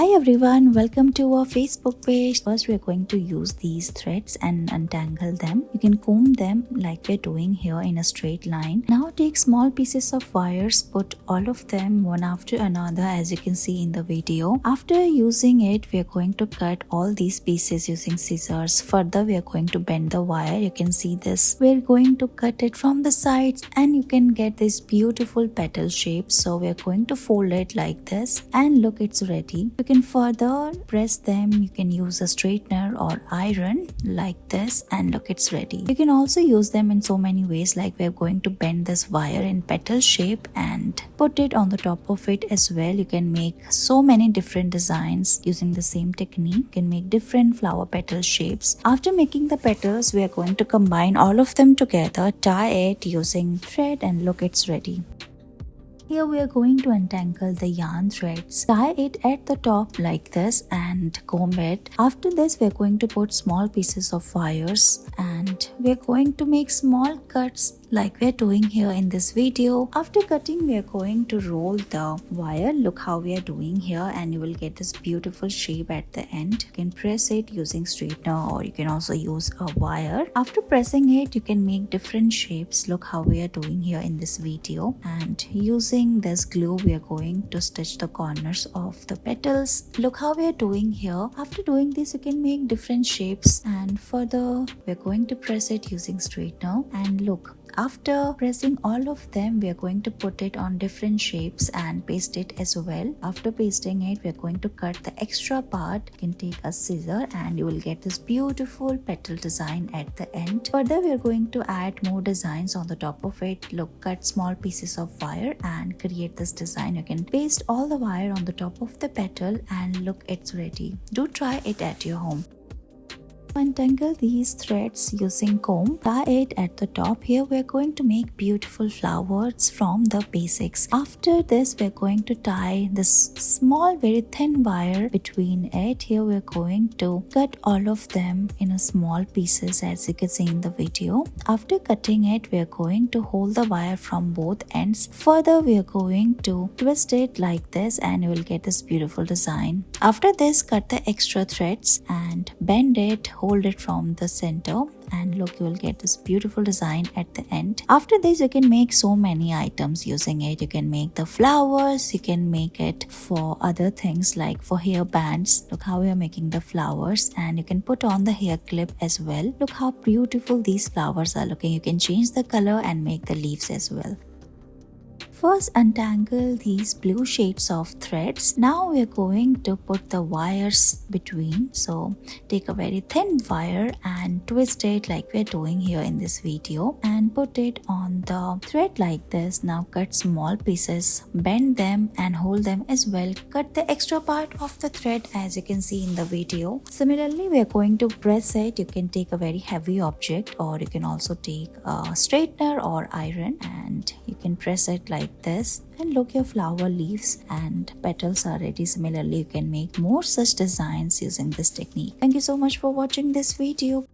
Hi everyone, welcome to our Facebook page. First we are going to use these threads and untangle them. You can comb them like we're doing here in a straight line. Now take small pieces of wires, put all of them one after another as you can see in the video. After using it, we are going to cut all these pieces using scissors. Further we are going to bend the wire. You can see this. We're going to cut it from the sides and you can get this beautiful petal shape. So we are going to fold it like this and look, it's ready. You can further press them. You can use a straightener or iron like this and look, it's ready. You can also use them in so many ways, like we're going to bend this wire in petal shape and put it on the top of it as well. You can make so many different designs using the same technique. You can make different flower petal shapes. After making the petals, we are going to combine all of them together, tie it using thread and look, it's ready. Here we are going to untangle the yarn threads. Tie it at the top like this and comb it. After this, we are going to put small pieces of wires and we are going to make small cuts like we're doing here in this video. After cutting, we are going to roll the wire. Look how we are doing here and you will get this beautiful shape at the end. You can press it using straightener or you can also use a wire. After pressing it, you can make different shapes. Look how we are doing here in this video. And using this glue, we are going to stitch the corners of the petals. Look how we are doing here. After doing this, you can make different shapes and further we're going to press it using straightener and look. After pressing all of them, we are going to put it on different shapes and paste it as well. After pasting it, we are going to cut the extra part. You can take a scissor and you will get this beautiful petal design at the end. Further, we are going to add more designs on the top of it. Look, cut small pieces of wire and create this design. You can paste all the wire on the top of the petal and look, it's ready. Do try it at your home. Untangle these threads using comb. Tie it at the top. Here we are going to make beautiful flowers from the basics. After this, we are going to tie this small very thin wire between it. Here we are going to cut all of them in a small pieces as you can see in the video. After cutting it, we are going to hold the wire from both ends. Further, we are going to twist it like this and you will get this beautiful design. After this, cut the extra threads and bend it. Hold it from the center and look, you will get this beautiful design at the end. After this, you can make so many items using it. You can make the flowers, you can make it for other things like for hair bands. Look how we are making the flowers and you can put on the hair clip as well. Look how beautiful these flowers are looking. You can change the color and make the leaves as well. First, untangle these blue shades of threads. Now we are going to put the wires between. So take a very thin wire and twist it like we're doing here in this video and put it on the thread like this. Now cut small pieces, bend them and hold them as well. Cut the extra part of the thread as you can see in the video. Similarly, we are going to press it. You can take a very heavy object or you can also take a straightener or iron and you can press it like this and look, your flower leaves and petals are ready. Similarly, you can make more such designs using this technique. Thank you so much for watching this video.